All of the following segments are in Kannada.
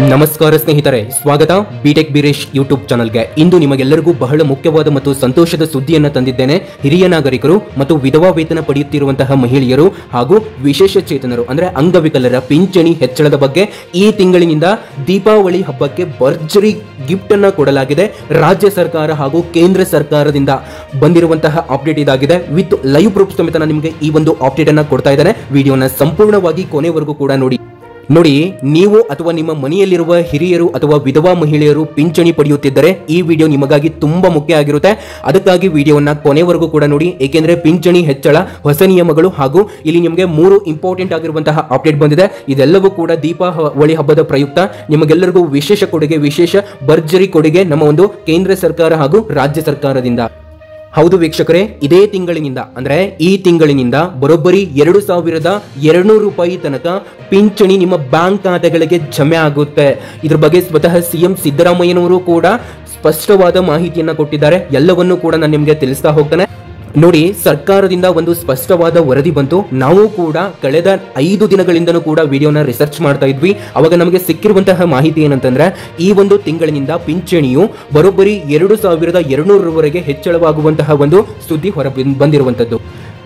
ನಮಸ್ಕಾರ ಸ್ನೇಹಿತರೆ, ಸ್ವಾಗತ ಬಿಟೆಕ್ ಬೀರೇಶ್ ಯೂಟ್ಯೂಬ್ ಚಾನಲ್ಗೆ. ಇಂದು ನಿಮಗೆಲ್ಲರಿಗೂ ಬಹಳ ಮುಖ್ಯವಾದ ಮತ್ತು ಸಂತೋಷದ ಸುದ್ದಿಯನ್ನು ತಂದಿದ್ದೇನೆ. ಹಿರಿಯ ನಾಗರಿಕರು ಮತ್ತು ವಿಧವಾ ವೇತನ ಪಡೆಯುತ್ತಿರುವಂತಹ ಮಹಿಳೆಯರು ಹಾಗೂ ವಿಶೇಷ ಚೇತನರು ಅಂದ್ರೆ ಅಂಗವಿಕಲರ ಪಿಂಚಣಿ ಹೆಚ್ಚಳದ ಬಗ್ಗೆ ಈ ತಿಂಗಳಿನಿಂದ ದೀಪಾವಳಿ ಹಬ್ಬಕ್ಕೆ ಭರ್ಜರಿ ಗಿಫ್ಟ್ ಅನ್ನ ಕೊಡಲಾಗಿದೆ. ರಾಜ್ಯ ಸರ್ಕಾರ ಹಾಗೂ ಕೇಂದ್ರ ಸರ್ಕಾರದಿಂದ ಬಂದಿರುವಂತಹ ಅಪ್ಡೇಟ್ ಇದಾಗಿದೆ. ವಿತ್ ಲೈವ್ ಪ್ರೂಫ್ ಸಮೇತ ನಾನು ನಿಮಗೆ ಈ ಒಂದು ಅಪ್ಡೇಟ್ ಅನ್ನ ಕೊಡ್ತಾ ಇದ್ದೇನೆ. ವಿಡಿಯೋನ ಸಂಪೂರ್ಣವಾಗಿ ಕೊನೆವರೆಗೂ ಕೂಡ ನೋಡಿ, ನೀವು ಅಥವಾ ನಿಮ್ಮ ಮನೆಯಲ್ಲಿರುವ ಹಿರಿಯರು ಅಥವಾ ವಿಧವಾ ಮಹಿಳೆಯರು ಪಿಂಚಣಿ ಪಡೆಯುತ್ತಿದ್ದರೆ ಈ ವಿಡಿಯೋ ನಿಮಗಾಗಿ ತುಂಬಾ ಮುಖ್ಯ ಆಗಿರುತ್ತೆ. ಅದಕ್ಕಾಗಿ ವಿಡಿಯೋನ ಕೊನೆವರೆಗೂ ಕೂಡ ನೋಡಿ, ಏಕೆಂದ್ರೆ ಪಿಂಚಣಿ ಹೆಚ್ಚಳ, ಹೊಸ ನಿಯಮಗಳು ಹಾಗೂ ಇಲ್ಲಿ ನಿಮಗೆ 3 ಇಂಪಾರ್ಟೆಂಟ್ ಆಗಿರುವಂತಹ ಅಪ್ಡೇಟ್ ಬಂದಿದೆ. ಇದೆಲ್ಲವೂ ಕೂಡ ದೀಪಾವಳಿ ಹಬ್ಬದ ಪ್ರಯುಕ್ತ ನಿಮಗೆಲ್ಲರಿಗೂ ವಿಶೇಷ ಕೊಡುಗೆ, ವಿಶೇಷ ಭರ್ಜರಿ ಕೊಡುಗೆ ನಮ್ಮ ಒಂದು ಕೇಂದ್ರ ಸರ್ಕಾರ ಹಾಗೂ ರಾಜ್ಯ ಸರ್ಕಾರದಿಂದ. ಹೌದು ವೀಕ್ಷಕರೇ, ಇದೇ ತಿಂಗಳಿನಿಂದ ಅಂದ್ರೆ ಈ ತಿಂಗಳಿನಿಂದ ಬರೋಬ್ಬರಿ 2200 ರೂಪಾಯಿ ತನಕ ಪಿಂಚಣಿ ನಿಮ್ಮ ಬ್ಯಾಂಕ್ ಖಾತೆಗಳಿಗೆ ಜಮೆ ಆಗುತ್ತೆ. ಇದ್ರ ಬಗ್ಗೆ ಸ್ವತಃ ಸಿಎಂ ಸಿದ್ದರಾಮಯ್ಯನವರು ಕೂಡ ಸ್ಪಷ್ಟವಾದ ಮಾಹಿತಿಯನ್ನ ಕೊಟ್ಟಿದ್ದಾರೆ. ಎಲ್ಲವನ್ನೂ ಕೂಡ ನಾನು ನಿಮಗೆ ತಿಳಿಸ್ತಾ ಹೋಗ್ತೇನೆ. ನೋಡಿ, ಸರ್ಕಾರದಿಂದ ಒಂದು ಸ್ಪಷ್ಟವಾದ ವರದಿ ಬಂತು. ನಾವು ಕೂಡ ಕಳೆದ 5 ದಿನಗಳಿಂದನೂ ಕೂಡ ವಿಡಿಯೋನ ರಿಸರ್ಚ್ ಮಾಡ್ತಾ ಇದ್ವಿ. ಅವಾಗ ನಮಗೆ ಸಿಕ್ಕಿರುವಂತಹ ಮಾಹಿತಿ ಏನಂತಂದ್ರೆ, ಈ ಒಂದು ತಿಂಗಳಿನಿಂದ ಪಿಂಚಣಿಯು ಬರೋಬ್ಬರಿ 2200 ರವರೆಗೆ ಹೆಚ್ಚಳವಾಗುವಂತಹ ಒಂದು ಸುದ್ದಿ ಹೊರ ಬಂದಿರುವಂತದ್ದು.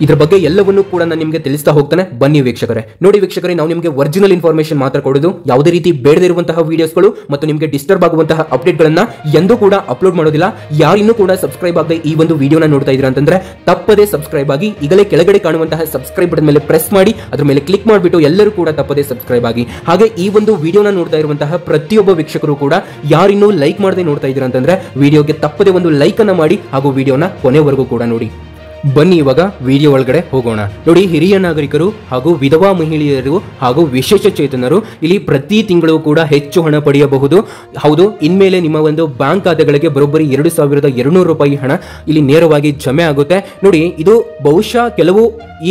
ಇದ್ರ ಬಗ್ಗೆ ಎಲ್ಲವನ್ನೂ ಕೂಡ ನಾನು ನಿಮಗೆ ತಿಳಿಸ್ತಾ ಹೋಗ್ತಾನೆ. ಬನ್ನಿ ವೀಕ್ಷಕರೇ. ನೋಡಿ ವೀಕ್ಷಕರೇ, ನಾವು ನಿಮಗೆ ಒರಿಜಿನಲ್ ಇನ್ಫಾರ್ಮೇಶನ್ ಮಾತ್ರ ಕೊಡೋದು. ಯಾವುದೇ ರೀತಿ ಬೇಡದಿರುವಂತಹ ವಿಡಿಯೋಸ್ಗಳು ಮತ್ತು ನಿಮಗೆ ಡಿಸ್ಟರ್ಬ್ ಆಗುವಂತಹ ಅಪ್ಡೇಟ್ ಗಳನ್ನ ಎಂದೂ ಕೂಡ ಅಪ್ಲೋಡ್ ಮಾಡೋದಿಲ್ಲ. ಯಾರಿನ್ನೂ ಕೂಡ ಸಬ್ಸ್ಕ್ರೈಬ್ ಆಗದೆ ಈ ಒಂದು ವಿಡಿಯೋನ ನೋಡ್ತಾ ಇದ್ದೀರಾ ಅಂತಂದ್ರೆ ತಪ್ಪದೇ ಸಬ್ಸ್ಕ್ರೈಬ್ ಆಗಿ. ಈಗಲೇ ಕೆಳಗಡೆ ಕಾಣುವಂತಹ ಸಬ್ಸ್ಕ್ರೈಬ್ ಬಟನ್ ಮೇಲೆ ಪ್ರೆಸ್ ಮಾಡಿ, ಅದ್ರ ಮೇಲೆ ಕ್ಲಿಕ್ ಮಾಡಿಬಿಟ್ಟು ಎಲ್ಲರೂ ಕೂಡ ತಪ್ಪದೇ ಸಬ್ಸ್ಕ್ರೈಬ್ ಆಗಿ. ಹಾಗೆ ಈ ಒಂದು ವಿಡಿಯೋನ ನೋಡ್ತಾ ಇರುವಂತಹ ಪ್ರತಿಯೊಬ್ಬ ವೀಕ್ಷಕರು ಕೂಡ ಯಾರಿನ್ನೂ ಲೈಕ್ ಮಾಡದೆ ನೋಡ್ತಾ ಇದ್ದೀರಾ ಅಂತಂದ್ರೆ ವಿಡಿಯೋಗೆ ತಪ್ಪದೇ ಒಂದು ಲೈಕ್ ಅನ್ನ ಮಾಡಿ ಹಾಗೂ ವಿಡಿಯೋನ ಕೊನೆವರೆಗೂ ಕೂಡ ನೋಡಿ. ಬನ್ನಿ ಇವಾಗ ವಿಡಿಯೋ ಒಳಗಡೆ ಹೋಗೋಣ. ನೋಡಿ, ಹಿರಿಯ ನಾಗರಿಕರು ಹಾಗೂ ವಿಧವಾ ಮಹಿಳೆಯರು ಹಾಗೂ ವಿಶೇಷ ಚೇತನರು ಇಲ್ಲಿ ಪ್ರತಿ ತಿಂಗಳು ಕೂಡ ಹೆಚ್ಚು ಹಣ ಪಡೆಯಬಹುದು. ಹೌದು, ಇನ್ಮೇಲೆ ನಿಮ್ಮ ಒಂದು ಬ್ಯಾಂಕ್ ಖಾತೆಗಳಿಗೆ ಬರೋಬ್ಬರಿ 2200 ರೂಪಾಯಿ ಹಣ ಇಲ್ಲಿ ನೇರವಾಗಿ ಜಮೆ ಆಗುತ್ತೆ. ನೋಡಿ, ಇದು ಬಹುಶಃ ಕೆಲವು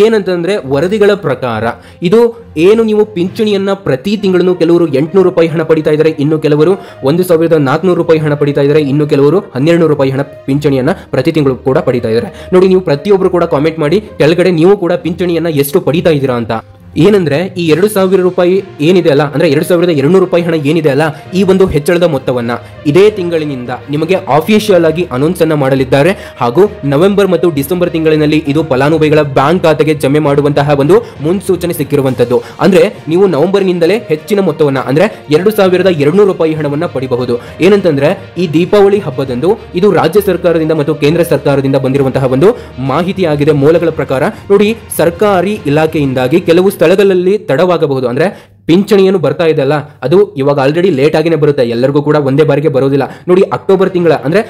ಏನಂತಂದ್ರೆ ವರದಿಗಳ ಪ್ರಕಾರ ಇದು ಏನು ನೀವು ಪಿಂಚಣಿಯನ್ನ ಪ್ರತಿ ತಿಂಗಳು ಕೆಲವರು 800 ರೂಪಾಯಿ ಹಣ ಪಡಿತಾ ಇದ್ದಾರೆ, ಇನ್ನು ಕೆಲವರು 1400 ರೂಪಾಯಿ ಹಣ ಪಡಿತಾ ಇದ್ದಾರೆ, ಇನ್ನು ಕೆಲವರು 1200 ರೂಪಾಯಿ ಹಣ ಪಿಂಚಣಿಯನ್ನ ಪ್ರತಿ ತಿಂಗಳು ಕೂಡ ಪಡಿತಾ ಇದ್ದಾರೆ. ನೋಡಿ, ನೀವು ಪ್ರತಿಯೊಬ್ಬರು ಕೂಡ ಕಾಮೆಂಟ್ ಮಾಡಿ ಕೆಳಗಡೆ ನೀವು ಕೂಡ ಪಿಂಚಣಿಯನ್ನ ಎಷ್ಟು ಪಡಿತಾ ಇದ್ದೀರಾ ಅಂತ. ಏನಂದ್ರೆ ಈ 2000 ರೂಪಾಯಿ ಏನಿದೆ ಅಲ್ಲ, ಅಂದ್ರೆ 2200 ರೂಪಾಯಿ ಹಣ ಏನಿದೆ ಅಲ್ಲ, ಈ ಒಂದು ಹೆಚ್ಚಳದ ಮೊತ್ತವನ್ನ ಇದೇ ತಿಂಗಳಿನಿಂದ ನಿಮಗೆ ಆಫಿಷಿಯಲ್ ಆಗಿ ಅನೌನ್ಸ್ ಅನ್ನ ಮಾಡಲಿದ್ದಾರೆ. ಹಾಗೂ ನವೆಂಬರ್ ಮತ್ತು ಡಿಸೆಂಬರ್ ತಿಂಗಳಿನಲ್ಲಿ ಇದು ಫಲಾನುಭವಿಗಳ ಬ್ಯಾಂಕ್ ಖಾತೆಗೆ ಜಮೆ ಮಾಡುವಂತಹ ಒಂದು ಮುನ್ಸೂಚನೆ ಸಿಕ್ಕಿರುವಂತದ್ದು. ಅಂದ್ರೆ ನೀವು ನವೆಂಬರ್ನಿಂದಲೇ ಹೆಚ್ಚಿನ ಮೊತ್ತವನ್ನ ಅಂದ್ರೆ 2200 ರೂಪಾಯಿ ಹಣವನ್ನ ಪಡಿಬಹುದು. ಏನಂತಂದ್ರೆ ಈ ದೀಪಾವಳಿ ಹಬ್ಬದಂದು ಇದು ರಾಜ್ಯ ಸರ್ಕಾರದಿಂದ ಮತ್ತು ಕೇಂದ್ರ ಸರ್ಕಾರದಿಂದ ಬಂದಿರುವಂತಹ ಒಂದು ಮಾಹಿತಿ ಆಗಿದೆ. ಮೂಲಗಳ ಪ್ರಕಾರ ನೋಡಿ, ಸರ್ಕಾರಿ ಇಲಾಖೆಯಿಂದಾಗಿ ಕೆಲವು ಸ್ಥಳಗಳಲ್ಲಿ ತಡವಾಗಬಹುದು. ಅಂದ್ರೆ ಪಿಂಚಣಿಯನ್ನು ಬರ್ತಾ ಇದೆ ಅಲ್ಲ, ಅದು ಇವಾಗ ಆಲ್ರೆಡಿ ಲೇಟ್ ಆಗಿನೇ ಬರುತ್ತೆ, ಎಲ್ಲರಿಗೂ ಕೂಡ ಒಂದೇ ಬಾರಿಗೆ ಬರೋದಿಲ್ಲ. ನೋಡಿ, ಅಕ್ಟೋಬರ್ ತಿಂಗಳ ಅಂದ್ರೆ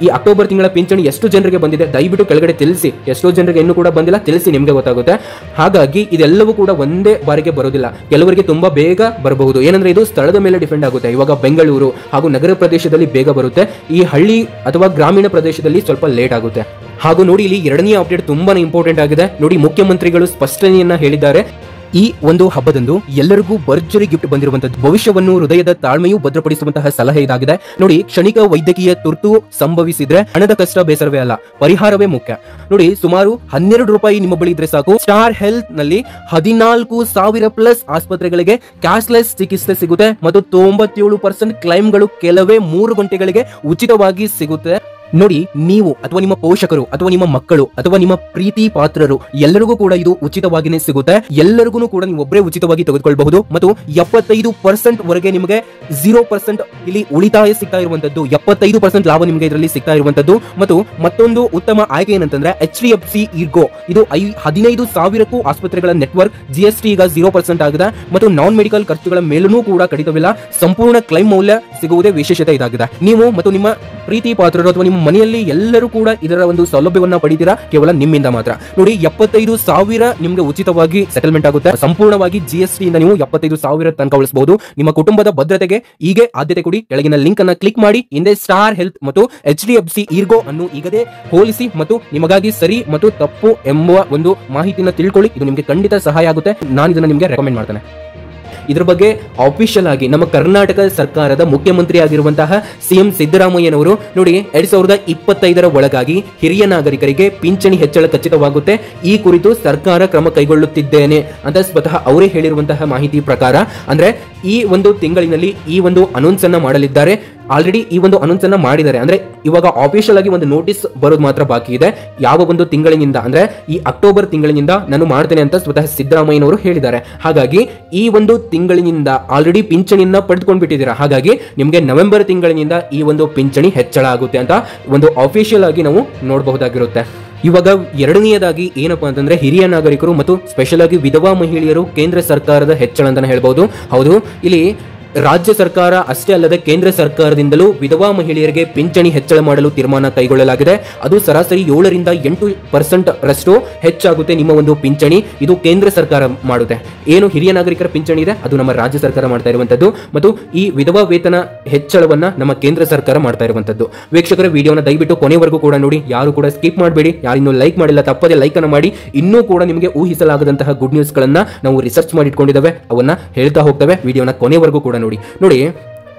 ಈ ಅಕ್ಟೋಬರ್ ತಿಂಗಳ ಪಿಂಚಣಿ ಎಷ್ಟು ಜನರಿಗೆ ಬಂದಿದೆ ದಯವಿಟ್ಟು ಕೆಳಗಡೆ ತಿಳಿಸಿ. ಎಷ್ಟೋ ಜನರಿಗೆ ಇನ್ನೂ ಕೂಡ ಬಂದಿಲ್ಲ, ತಿಳಿಸಿ, ನಿಮ್ಗೆ ಗೊತ್ತಾಗುತ್ತೆ. ಹಾಗಾಗಿ ಇದೆಲ್ಲವೂ ಕೂಡ ಒಂದೇ ಬಾರಿಗೆ ಬರೋದಿಲ್ಲ, ಕೆಲವರಿಗೆ ತುಂಬಾ ಬೇಗ ಬರಬಹುದು. ಏನಂದ್ರೆ ಇದು ಸ್ಥಳದ ಮೇಲೆ ಡಿಪೆಂಡ್ ಆಗುತ್ತೆ. ಇವಾಗ ಬೆಂಗಳೂರು ಹಾಗೂ ನಗರ ಪ್ರದೇಶದಲ್ಲಿ ಬೇಗ ಬರುತ್ತೆ, ಈ ಹಳ್ಳಿ ಅಥವಾ ಗ್ರಾಮೀಣ ಪ್ರದೇಶದಲ್ಲಿ ಸ್ವಲ್ಪ ಲೇಟ್ ಆಗುತ್ತೆ. ಹಾಗೂ ನೋಡಿ, ಇಲ್ಲಿ 2ನೇ ಅಪ್ಡೇಟ್ ತುಂಬಾನೇ ಇಂಪಾರ್ಟೆಂಟ್ ಆಗಿದೆ. ನೋಡಿ, ಮುಖ್ಯಮಂತ್ರಿಗಳು ಸ್ಪಷ್ಟನೆಯನ್ನ ಹೇಳಿದ್ದಾರೆ. ಈ ಒಂದು ಹಬ್ಬದಂದು ಎಲ್ಲರಿಗೂ ಭರ್ಜರಿ ಗಿಫ್ಟ್ ಬಂದಿರುವಂತದ್ದು. ಭವಿಷ್ಯವನ್ನು ಹೃದಯದ ತಾಳ್ಮೆಯೂ ಭದ್ರಪಡಿಸುವಂತಹ ಸಲಹೆ ಇದಾಗಿದೆ. ನೋಡಿ, ಕ್ಷಣಿಕ ವೈದ್ಯಕೀಯ ತುರ್ತು ಸಂಭವಿಸಿದ್ರೆ ಹಣದ ಕಷ್ಟ ಬೇಸರವೇ ಅಲ್ಲ, ಪರಿಹಾರವೇ ಮುಖ್ಯ. ನೋಡಿ, ಸುಮಾರು 12 ರೂಪಾಯಿ ನಿಮ್ಮ ಬಳಿ ಇದ್ರೆ ಸಾಕು, ಸ್ಟಾರ್ ಹೆಲ್ತ್ ನಲ್ಲಿ 14,000+ ಆಸ್ಪತ್ರೆಗಳಿಗೆ ಕ್ಯಾಶ್ಲೆಸ್ ಚಿಕಿತ್ಸೆ ಸಿಗುತ್ತೆ ಮತ್ತು 97% ಕ್ಲೈಮ್ಗಳು ಕೆಲವೇ 3 ಗಂಟೆಗಳಿಗೆ ಉಚಿತವಾಗಿ ಸಿಗುತ್ತೆ. ನೋಡಿ, ನೀವು ಅಥವಾ ನಿಮ್ಮ ಪೋಷಕರು ಅಥವಾ ನಿಮ್ಮ ಮಕ್ಕಳು ಅಥವಾ ನಿಮ್ಮ ಪ್ರೀತಿ ಪಾತ್ರರು ಎಲ್ಲರಿಗೂ ಕೂಡ ಇದು ಉಚಿತವಾಗಿನೇ ಸಿಗುತ್ತೆ. ಎಲ್ಲರಿಗೂ ಕೂಡ ನೀವು ಒಬ್ಬರೇ ಉಚಿತವಾಗಿ ತೆಗೆದುಕೊಳ್ಳಬಹುದು ಮತ್ತು 75% ವರೆಗೆ ನಿಮಗೆ 0% ಇಲ್ಲಿ ಉಳಿತಾಯ ಸಿಗ್ತಾ ಇರುವಂತದ್ದು. 75% ಲಾಭ ನಿಮಗೆ ಇದರಲ್ಲಿ ಸಿಗ್ತಾ ಇರುವಂತದ್ದು. ಮತ್ತು ಮತ್ತೊಂದು ಉತ್ತಮ ಆಯ್ಕೆ ಏನಂತಂದ್ರೆ HDFC ಇರ್ಗೋ, ಇದು 15,000ಕ್ಕೂ ಆಸ್ಪತ್ರೆಗಳ ನೆಟ್ವರ್ಕ್. GST ಈಗ 0% ಆಗಿದೆ ಮತ್ತು ನಾನ್ ಮೆಡಿಕಲ್ ಖರ್ಚುಗಳ ಮೇಲೂ ಕೂಡ ಕಡಿತವಿಲ್ಲ. ಸಂಪೂರ್ಣ ಕ್ಲೈಮ್ ಮೌಲ್ಯ ಸಿಗುವುದೇ ವಿಶೇಷತೆ ಇದಾಗಿದೆ. ನೀವು ಮತ್ತು ನಿಮ್ಮ ಪ್ರೀತಿ ಪಾತ್ರರು ಅಥವಾ ನಿಮ್ಮ ಮನೆಯಲ್ಲಿ ಎಲ್ಲರೂ ಕೂಡ ಇದರ ಒಂದು ಸೌಲಭ್ಯವನ್ನ ಪಡಿತೀರಾ ಕೇವಲ ನಿಮ್ಮಿಂದ ಮಾತ್ರ. ನೋಡಿ, 75,000 ನಿಮಗೆ ಉಚಿತವಾಗಿ ಸೆಟಲ್ಮೆಂಟ್ ಆಗುತ್ತೆ. ಸಂಪೂರ್ಣವಾಗಿ GST ಇಂದ ನೀವು 75,000 ತನಕ ಉಳಿಸಬಹುದು. ನಿಮ್ಮ ಕುಟುಂಬದ ಭದ್ರತೆಗೆ ಹೀಗೆ ಆದ್ಯತೆ ಕೊಡಿ. ಕೆಳಗಿನ ಲಿಂಕ್ ಅನ್ನ ಕ್ಲಿಕ್ ಮಾಡಿ ಹಿಂದೆ ಸ್ಟಾರ್ ಹೆಲ್ತ್ ಮತ್ತು HDFC ಇರ್ಗೋ ಅನ್ನು ಈಗದೇ ಹೋಲಿಸಿ ಮತ್ತು ನಿಮಗಾಗಿ ಸರಿ ಮತ್ತು ತಪ್ಪು ಎಂಬ ಒಂದು ಮಾಹಿತಿಯನ್ನು ತಿಳ್ಕೊಳ್ಳಿ. ಇದು ನಿಮಗೆ ಖಂಡಿತ ಸಹಾಯ ಆಗುತ್ತೆ. ನಾನು ಇದನ್ನ ನಿಮಗೆ ರೆಕಮೆಂಡ್ ಮಾಡ್ತೇನೆ. ಇದ್ರ ಬಗ್ಗೆ ಆಫಿಷಿಯಲ್ ಆಗಿ ನಮ್ಮ ಕರ್ನಾಟಕ ಸರ್ಕಾರದ ಮುಖ್ಯಮಂತ್ರಿ ಆಗಿರುವಂತಹ ಸಿಎಂ ಸಿದ್ದರಾಮಯ್ಯನವರು ನೋಡಿ 2025 ಒಳಗಾಗಿ ಹಿರಿಯ ನಾಗರಿಕರಿಗೆ ಪಿಂಚಣಿ ಹೆಚ್ಚಳ ಖಚಿತವಾಗುತ್ತೆ, ಈ ಕುರಿತು ಸರ್ಕಾರ ಕ್ರಮ ಕೈಗೊಳ್ಳುತ್ತಿದ್ದೇನೆ ಅಂತ ಸ್ವತಃ ಅವರೇ ಹೇಳಿರುವಂತಹ ಮಾಹಿತಿ ಪ್ರಕಾರ ಅಂದ್ರೆ ಈ ಒಂದು ತಿಂಗಳಿನಲ್ಲಿ ಈ ಒಂದು ಅನೌನ್ಸ್ ಅನ್ನ ಮಾಡಲಿದ್ದಾರೆ. ಆಲ್ರೆಡಿ ಈ ಒಂದು ಅನೌನ್ಸ್ ಅನ್ನ ಮಾಡಿದ್ದಾರೆ, ಅಂದ್ರೆ ಇವಾಗ ಆಫಿಷಿಯಲ್ ಆಗಿ ಒಂದು ನೋಟಿಸ್ ಬರೋದು ಮಾತ್ರ ಬಾಕಿ ಇದೆ. ಯಾವ ಒಂದು ತಿಂಗಳಿನಿಂದ ಅಂದ್ರೆ ಈ ಅಕ್ಟೋಬರ್ ತಿಂಗಳಿನಿಂದ ನಾನು ಮಾಡ್ತೇನೆ ಅಂತ ಸ್ವತಃ ಸಿದ್ದರಾಮಯ್ಯನವರು ಹೇಳಿದ್ದಾರೆ. ಹಾಗಾಗಿ ಈ ಒಂದು ತಿಂಗಳಿನಿಂದ ಆಲ್ರೆಡಿ ಪಿಂಚಣಿಯನ್ನ ಪಡೆದುಕೊಂಡು ಬಿಟ್ಟಿದ್ದೀರಾ. ಹಾಗಾಗಿ ನಿಮಗೆ ನವೆಂಬರ್ ತಿಂಗಳಿನಿಂದ ಈ ಒಂದು ಪಿಂಚಣಿ ಹೆಚ್ಚಳ ಆಗುತ್ತೆ ಅಂತ ಒಂದು ಆಫಿಷಿಯಲ್ ಆಗಿ ನಾವು ನೋಡಬಹುದಾಗಿರುತ್ತೆ. ಇವಾಗ ಎರಡನೆಯದಾಗಿ ಏನಪ್ಪಾ ಅಂತಂದ್ರೆ ಹಿರಿಯ ನಾಗರಿಕರು ಮತ್ತು ಸ್ಪೆಷಲ್ ಆಗಿ ವಿಧವಾ ಮಹಿಳೆಯರು ಕೇಂದ್ರ ಸರ್ಕಾರದ ಹೆಚ್ಚಳ ಅಂತಾನೆ ಹೇಳ್ಬಹುದು. ಹೌದು, ಇಲ್ಲಿ ರಾಜ್ಯ ಸರ್ಕಾರ ಅಷ್ಟೇ ಅಲ್ಲದೆ ಕೇಂದ್ರ ಸರ್ಕಾರದಿಂದಲೂ ವಿಧವಾ ಮಹಿಳೆಯರಿಗೆ ಪಿಂಚಣಿ ಹೆಚ್ಚಳ ಮಾಡಲು ತೀರ್ಮಾನ ಕೈಗೊಳ್ಳಲಾಗಿದೆ. ಅದು ಸರಾಸರಿ 7ರಿಂದ 8% ರಷ್ಟು ಹೆಚ್ಚಾಗುತ್ತೆ ನಿಮ್ಮ ಒಂದು ಪಿಂಚಣಿ. ಇದು ಕೇಂದ್ರ ಸರ್ಕಾರ ಮಾಡುತ್ತೆ. ಏನು ಹಿರಿಯ ನಾಗರಿಕರ ಪಿಂಚಣಿ ಇದೆ ಅದು ನಮ್ಮ ರಾಜ್ಯ ಸರ್ಕಾರ ಮಾಡ್ತಾ ಇರುವಂತದ್ದು, ಮತ್ತು ಈ ವಿಧವಾ ವೇತನ ಹೆಚ್ಚಳವನ್ನ ನಮ್ಮ ಕೇಂದ್ರ ಸರ್ಕಾರ ಮಾಡ್ತಾ ಇರುವಂತದ್ದು. ವೀಕ್ಷಕರ, ವಿಡಿಯೋನ ದಯವಿಟ್ಟು ಕೊನೆವರೆಗೂ ಕೂಡ ನೋಡಿ, ಯಾರು ಕೂಡ ಸ್ಕಿಪ್ ಮಾಡಬೇಡಿ. ಯಾರಿನ್ನೂ ಲೈಕ್ ಮಾಡಿಲ್ಲ ತಪ್ಪದೆ ಲೈಕ್ ಅನ್ನು ಮಾಡಿ. ಇನ್ನೂ ಕೂಡ ನಿಮಗೆ ಊಹಿಸಲಾಗದಂತಹ ಗುಡ್ ನ್ಯೂಸ್ ಗಳನ್ನ ನಾವು ರಿಸರ್ಚ್ ಮಾಡಿ ಇಟ್ಕೊಂಡಿದ್ದೇವೆ, ಅವನ್ನ ಹೇಳ್ತಾ ಹೋಗ್ತೇವೆ. ವಿಡಿಯೋನ ಕೊನೆವರೆಗೂ ಕೂಡ ನೋಡಿ.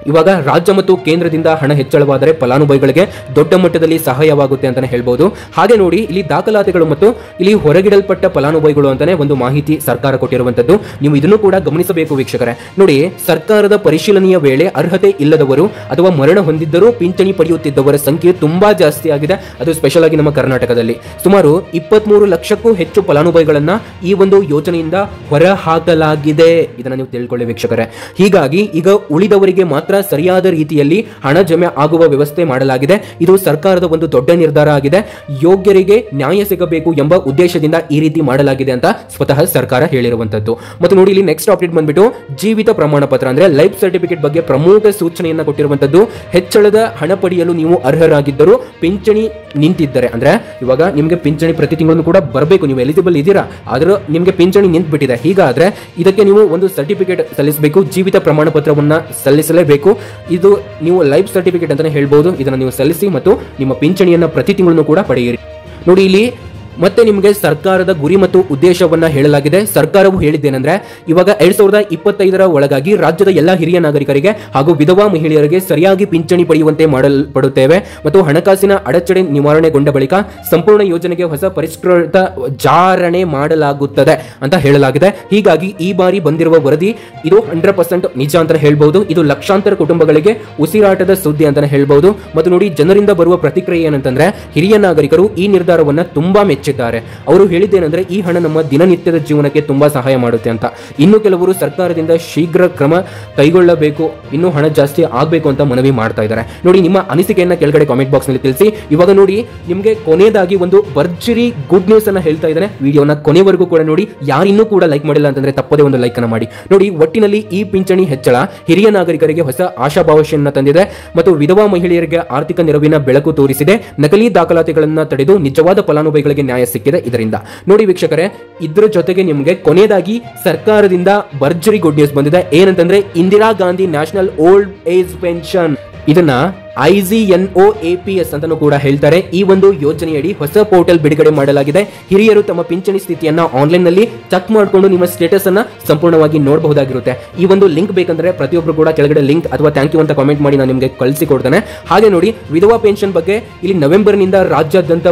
ಇವಾಗ ರಾಜ್ಯ ಮತ್ತು ಕೇಂದ್ರದಿಂದ ಹಣ ಹೆಚ್ಚಳವಾದರೆ ಫಲಾನುಭವಿಗಳಿಗೆ ದೊಡ್ಡ ಮಟ್ಟದಲ್ಲಿ ಸಹಾಯವಾಗುತ್ತೆ ಅಂತಾನೆ ಹೇಳ್ಬಹುದು. ಹಾಗೆ ನೋಡಿ, ಇಲ್ಲಿ ದಾಖಲಾತಿಗಳು ಮತ್ತು ಇಲ್ಲಿ ಹೊರಗಿಡಲ್ಪಟ್ಟ ಫಲಾನುಭವಿಗಳು ಅಂತಾನೆ ಒಂದು ಮಾಹಿತಿ ಸರ್ಕಾರ ಕೊಟ್ಟಿರುವಂತದ್ದು. ನೀವು ಇದನ್ನು ಕೂಡ ಗಮನಿಸಬೇಕು ವೀಕ್ಷಕರೇ. ನೋಡಿ, ಸರ್ಕಾರದ ಪರಿಶೀಲನೆಯ ವೇಳೆ ಅರ್ಹತೆ ಇಲ್ಲದವರು ಅಥವಾ ಮರಣ ಹೊಂದಿದ್ದರೂ ಪಿಂಚಣಿ ಪಡೆಯುತ್ತಿದ್ದವರ ಸಂಖ್ಯೆ ತುಂಬಾ ಜಾಸ್ತಿ ಆಗಿದೆ. ಅದು ಸ್ಪೆಷಲ್ ಆಗಿ ನಮ್ಮ ಕರ್ನಾಟಕದಲ್ಲಿ ಸುಮಾರು 23 ಲಕ್ಷಕ್ಕೂ ಹೆಚ್ಚು ಫಲಾನುಭವಿಗಳನ್ನ ಈ ಒಂದು ಯೋಜನೆಯಿಂದ ಹೊರ ಹಾಕಲಾಗಿದೆ. ಇದನ್ನ ನೀವು ತಿಳ್ಕೊಳ್ಳಿ ವೀಕ್ಷಕರೇ. ಹೀಗಾಗಿ ಈಗ ಉಳಿದವರಿಗೆ ಮಾತ್ರ ಸರಿಯಾದ ರೀತಿಯಲ್ಲಿ ಹಣ ಜಮೆ ಆಗುವ ವ್ಯವಸ್ಥೆ ಮಾಡಲಾಗಿದೆ. ಇದು ಸರ್ಕಾರದ ಒಂದು ದೊಡ್ಡ ನಿರ್ಧಾರ ಆಗಿದೆ. ಯೋಗ್ಯರಿಗೆ ನ್ಯಾಯ ಸಿಗಬೇಕು ಎಂಬ ಉದ್ದೇಶದಿಂದ ಈ ರೀತಿ ಮಾಡಲಾಗಿದೆ ಅಂತ ಸ್ವತಃ ಸರ್ಕಾರ ಹೇಳಿರುವಂತದ್ದು. ಮತ್ತು ನೋಡಿ, ಇಲ್ಲಿ ನೆಕ್ಸ್ಟ್ ಅಪ್ಡೇಟ್ ಬಂದ್ಬಿಟ್ಟು ಜೀವಿತ ಪ್ರಮಾಣ ಪತ್ರ ಅಂದ್ರೆ ಲೈಫ್ ಸರ್ಟಿಫಿಕೇಟ್ ಬಗ್ಗೆ ಪ್ರಮುಖ ಸೂಚನೆಯನ್ನ ಕೊಟ್ಟಿರುವಂತದ್ದು. ಹೆಚ್ಚಳದ ಹಣ ಪಡೆಯಲು ನೀವು ಅರ್ಹರಾಗಿದ್ದರೂ ಪಿಂಚಣಿ ನಿಂತಿದ್ದರೆ, ಅಂದ್ರೆ ಇವಾಗ ನಿಮಗೆ ಪಿಂಚಣಿ ಪ್ರತಿ ತಿಂಗಳು ಕೂಡ ಬರಬೇಕು, ನೀವು ಎಲಿಜಿಬಲ್ ಇದ್ದೀರಾ, ಆದ್ರೆ ನಿಮಗೆ ಪಿಂಚಣಿ ನಿಂತು ಬಿಟ್ಟಿದೆ. ಹೀಗಾದ್ರೆ ಇದಕ್ಕೆ ನೀವು ಒಂದು ಸರ್ಟಿಫಿಕೇಟ್ ಸಲ್ಲಿಸಬೇಕು, ಜೀವಿತ ಪ್ರಮಾಣ ಪತ್ರವನ್ನ ಸಲ್ಲಿಸಲೇಬೇಕು. ಇದು ನೀವು ಲೈಫ್ ಸರ್ಟಿಫಿಕೇಟ್ ಅಂತಾನೆ ಹೇಳ್ಬಹುದು. ಇದನ್ನು ನೀವು ಸಲ್ಲಿಸಿ ಮತ್ತು ನಿಮ್ಮ ಪಿಂಚಣಿಯನ್ನ ಪ್ರತಿ ತಿಂಗಳು ಕೂಡ ಪಡೆಯಿರಿ. ನೋಡಿ, ಇಲ್ಲಿ ಮತ್ತೆ ನಿಮಗೆ ಸರ್ಕಾರದ ಗುರಿ ಮತ್ತು ಉದ್ದೇಶವನ್ನ ಹೇಳಲಾಗಿದೆ. ಸರ್ಕಾರವು ಹೇಳಿದ್ದೇನೆಂದ್ರೆ ಇವಾಗ 2025 ಒಳಗಾಗಿ ರಾಜ್ಯದ ಎಲ್ಲಾ ಹಿರಿಯ ನಾಗರಿಕರಿಗೆ ಹಾಗೂ ವಿಧವಾ ಮಹಿಳೆಯರಿಗೆ ಸರಿಯಾಗಿ ಪಿಂಚಣಿ ಪಡೆಯುವಂತೆ ಮಾಡಲ್ಪಡುತ್ತೇವೆ ಮತ್ತು ಹಣಕಾಸಿನ ಅಡಚಣೆ ನಿವಾರಣೆಗೊಂಡ ಬಳಿಕ ಸಂಪೂರ್ಣ ಯೋಜನೆಗೆ ಹೊಸ ಪರಿಷ್ಕೃತ ಜಾರಣೆ ಮಾಡಲಾಗುತ್ತದೆ ಅಂತ ಹೇಳಲಾಗಿದೆ. ಹೀಗಾಗಿ ಈ ಬಾರಿ ಬಂದಿರುವ ವರದಿ ಇದು 100% ನಿಜ ಅಂತ ಹೇಳ್ಬಹುದು. ಇದು ಲಕ್ಷಾಂತರ ಕುಟುಂಬಗಳಿಗೆ ಉಸಿರಾಟದ ಸುದ್ದಿ ಅಂತ ಹೇಳ್ಬಹುದು. ಮತ್ತು ನೋಡಿ, ಜನರಿಂದ ಬರುವ ಪ್ರತಿಕ್ರಿಯೆ ಏನಂತಂದ್ರೆ ಹಿರಿಯ ನಾಗರಿಕರು ಈ ನಿರ್ಧಾರವನ್ನ ತುಂಬಾ ಮೆಚ್ಚಿದ್ದಾರೆ. ಅವರು ಹೇಳಿದ್ದೇನೆಂದ್ರೆ ಈ ಹಣ ನಮ್ಮ ದಿನನಿತ್ಯದ ಜೀವನಕ್ಕೆ ತುಂಬಾ ಸಹಾಯ ಮಾಡುತ್ತೆ ಅಂತ. ಇನ್ನು ಕೆಲವರು ಸರ್ಕಾರದಿಂದ ಶೀಘ್ರ ಕ್ರಮ ಕೈಗೊಳ್ಳಬೇಕು, ಇನ್ನು ಹಣ ಜಾಸ್ತಿ ಆಗಬೇಕು ಅಂತ ಮನವಿ ಮಾಡ್ತಾ ಇದ್ದಾರೆ. ನೋಡಿ, ನಿಮ್ಮ ಅನಿಸಿಕೆಯನ್ನ ಕೆಳಗಡೆ ಕಾಮೆಂಟ್ ಬಾಕ್ಸ್ ನಲ್ಲಿ ತಿಳಿಸಿ. ಇವಾಗ ನೋಡಿ, ನಿಮಗೆ ಕೊನೆಯದಾಗಿ ಒಂದು ಭರ್ಜರಿ ಗುಡ್ ನ್ಯೂಸ್ ಅನ್ನ ಹೇಳ್ತಾ ಇದ್ದೇನೆ. ವಿಡಿಯೋನ ಕೊನೆವರೆಗೂ ಕೂಡ ನೋಡಿ. ಯಾರಿನ್ನೂ ಕೂಡ ಲೈಕ್ ಮಾಡಿಲ್ಲ ಅಂತಂದ್ರೆ ತಪ್ಪದೇ ಒಂದು ಲೈಕ್ ಅನ್ನ ಮಾಡಿ. ನೋಡಿ, ಒಟ್ಟಿನಲ್ಲಿ ಈ ಪಿಂಚಣಿ ಹೆಚ್ಚಳ ಹಿರಿಯ ನಾಗರಿಕರಿಗೆ ಹೊಸ ಆಶಾಭಾವನೆಯನ್ನ ತಂದಿದೆ ಮತ್ತು ವಿಧವಾ ಮಹಿಳೆಯರಿಗೆ ಆರ್ಥಿಕ ನೆರವಿನ ಬೆಳಕು ತೋರಿಸಿದೆ. ನಕಲಿ ದಾಖಲಾತಿಗಳನ್ನ ತಡೆದು ನಿಜವಾದ ಫಲಾನುಭವಿಗಳಿಗೆ ನ್ಯಾಯ ಸಿಕ್ಕಿದೆ ಇದರಿಂದ. ನೋಡಿ ವೀಕ್ಷಕರೇ, ಇದ್ರ ಜೊತೆಗೆ ನಿಮಗೆ ಕೊನೆಯದಾಗಿ ಸರ್ಕಾರದಿಂದ ಭರ್ಜರಿ ಗುಡ್ ನ್ಯೂಸ್ ಬಂದಿದೆ. ಏನಂತಂದ್ರೆ Indira Gandhi national old age pension, ಇದನ್ನ IGNOAPS ಅಂತಾನೂ ಕೂಡ ಹೇಳ್ತಾರೆ. ಈ ಒಂದು ಯೋಜನೆಯಡಿ ಹೊಸ ಪೋರ್ಟಲ್ ಬಿಡುಗಡೆ ಮಾಡಲಾಗಿದೆ. ಹಿರಿಯರು ತಮ್ಮ ಪಿಂಚಣಿ ಸ್ಥಿತಿಯನ್ನ ಆನ್ಲೈನ್ ನಲ್ಲಿ ಚೆಕ್ ಮಾಡಿಕೊಂಡು ನಿಮ್ಮ ಸ್ಟೇಟಸ್ ಅನ್ನ ಸಂಪೂರ್ಣವಾಗಿ ನೋಡಬಹುದಾಗಿರುತ್ತೆ. ಈ ಒಂದು ಲಿಂಕ್ ಬೇಕಂದ್ರೆ ಪ್ರತಿಯೊಬ್ಬರು ಕೂಡ ಕೆಳಗಡೆ ಲಿಂಕ್ ಅಥವಾ ಥ್ಯಾಂಕ್ ಯು ಅಂತ ಕಾಮೆಂಟ್ ಮಾಡಿ ನಾನು ನಿಮಗೆ ಕಳಿಸಿಕೊಡ್ತೇನೆ. ಹಾಗೆ ನೋಡಿ, ವಿಧವಾ ಪೆನ್ಷನ್ ಬಗ್ಗೆ ಇಲ್ಲಿ ನವೆಂಬರ್ನಿಂದ ರಾಜ್ಯಾದ್ಯಂತ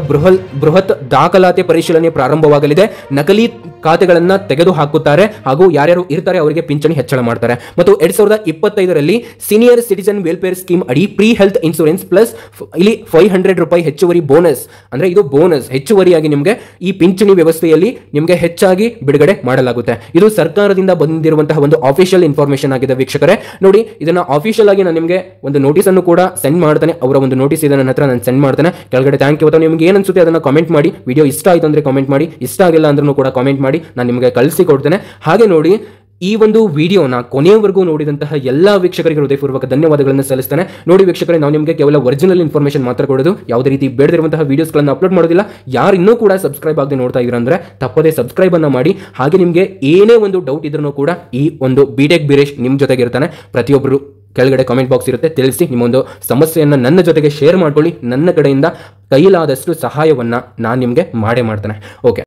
ಬೃಹತ್ ದಾಖಲಾತಿ ಪರಿಶೀಲನೆ ಪ್ರಾರಂಭವಾಗಲಿದೆ. ನಕಲಿ ಖಾತೆಗಳನ್ನ ತೆಗೆದು ಹಾಕುತ್ತಾರೆ ಹಾಗೂ ಯಾರ್ಯಾರು ಇರ್ತಾರೆ ಅವರಿಗೆ ಪಿಂಚಣಿ ಹೆಚ್ಚಳ ಮಾಡ್ತಾರೆ. ಮತ್ತು 2025 ಸೀನಿಯರ್ ಸಿಟಿಜನ್ ವೆಲ್ಫೇರ್ ಸ್ಕೀಮ್ ಅಡಿ ಪ್ರೀ ಹೆಲ್ತ್ ಇನ್ಶೂರೆನ್ಸ್ ಪ್ಲಸ್ ಇಲ್ಲಿ 500 ರೂಪಾಯಿ ಹೆಚ್ಚುವರಿ ಬೋನಸ್, ಅಂದ್ರೆ ಇದು ಬೋನಸ್ ಹೆಚ್ಚುವರಿಯಾಗಿ ನಿಮಗೆ ಈ ಪಿಂಚಣಿ ವ್ಯವಸ್ಥೆಯಲ್ಲಿ ನಿಮಗೆ ಹೆಚ್ಚಾಗಿ ಬಿಡುಗಡೆ ಮಾಡಲಾಗುತ್ತೆ. ಇದು ಸರ್ಕಾರದಿಂದ ಬಂದಿರುವಂತಹ ಒಂದು ಆಫಿಷಿಯಲ್ ಇನ್ಫಾರ್ಮೇಶನ್ ಆಗಿದೆ ವೀಕ್ಷಕರೇ. ನೋಡಿ, ಇದನ್ನ ಆಫಿಷಿಯಲ್ ಆಗಿ ನಾನು ನಿಮಗೆ ಒಂದು ನೋಟಿಸ್ ಅನ್ನು ಕೂಡ ಸೆಂಡ್ ಮಾಡ್ತೇನೆ. ಅವರ ಒಂದು ನೋಟಿಸ್ ಇದೆ ನನ್ನ ಹತ್ರ, ನಾನು ಸೆಂಡ್ ಮಾಡ್ತೇನೆ. ಕೆಳಗಡೆ ಥ್ಯಾಂಕ್ ಯು ಅಥವಾ ನಿಮಗೆ ಏನು ಅನ್ಸುತ್ತೆ ಅದನ್ನ ಕಾಮೆಂಟ್ ಮಾಡಿ. ವಿಡಿಯೋ ಇಷ್ಟ ಆಯ್ತು ಅಂದ್ರೆ ಕಾಮೆಂಟ್ ಮಾಡಿ, ಇಷ್ಟ ಆಗಿಲ್ಲ ಅಂದ್ರೂ ಕೂಡ ಕಾಮೆಂಟ್ ಮಾಡಿ, ನಾನು ನಿಮಗೆ ಕಳಿಸಿಕೊಡ್ತೇನೆ. ಹಾಗೆ ನೋಡಿ, ಈ ಒಂದು ವಿಡಿಯೋನ ಕೊನೆಯವರೆಗೂ ನೋಡಿದಂತಹ ಎಲ್ಲಾ ವೀಕ್ಷಕರಿಗೆ ಹೃದಯಪೂರ್ವಕ ಧನ್ಯವಾದಗಳನ್ನು ಸಲ್ಲಿಸ್ತೇನೆ. ನೋಡಿ ವೀಕ್ಷಕರೇ, ನಾವು ನಿಮಗೆ ಕೇವಲ ಒರಿಜಿನಲ್ ಇನ್ಫಾರ್ಮೇಶನ್ ಮಾತ್ರ ಕೊಡೋದು, ಯಾವುದೇ ರೀತಿ ಬೇಡದಿರುವಂತಹ ವಿಡಿಯೋಸ್ಗಳನ್ನು ಅಪ್ಲೋಡ್ ಮಾಡೋದಿಲ್ಲ. ಯಾರು ಇನ್ನೂ ಕೂಡ ಸಬ್ಸ್ಕ್ರೈಬ್ ಆಗದೆ ನೋಡ್ತಾ ಇದ್ದೀರಾ ಅಂದ್ರೆ ತಪ್ಪದೇ ಸಬ್ಸ್ಕ್ರೈಬ್ ಅನ್ನ ಮಾಡಿ. ಹಾಗೆ ನಿಮಗೆ ಏನೇ ಒಂದು ಡೌಟ್ ಇದ್ರೂ ಕೂಡ ಈ ಒಂದು ಬಿಟೆಕ್ ಬೀರೇಶ್ ನಿಮ್ಮ ಜೊತೆಗೆ ಇರ್ತಾನೆ. ಪ್ರತಿಯೊಬ್ಬರು ಕೆಳಗಡೆ ಕಾಮೆಂಟ್ ಬಾಕ್ಸ್ ಇರುತ್ತೆ, ತಿಳಿಸಿ. ನಿಮ್ಮೊಂದು ಸಮಸ್ಯೆಯನ್ನು ನನ್ನ ಜೊತೆಗೆ ಶೇರ್ ಮಾಡ್ಕೊಳ್ಳಿ. ನನ್ನ ಕಡೆಯಿಂದ ಕೈಲಾದಷ್ಟು ಸಹಾಯವನ್ನ ನಾನು ನಿಮಗೆ ಮಾಡೇ ಮಾಡ್ತೇನೆ. ಓಕೆ.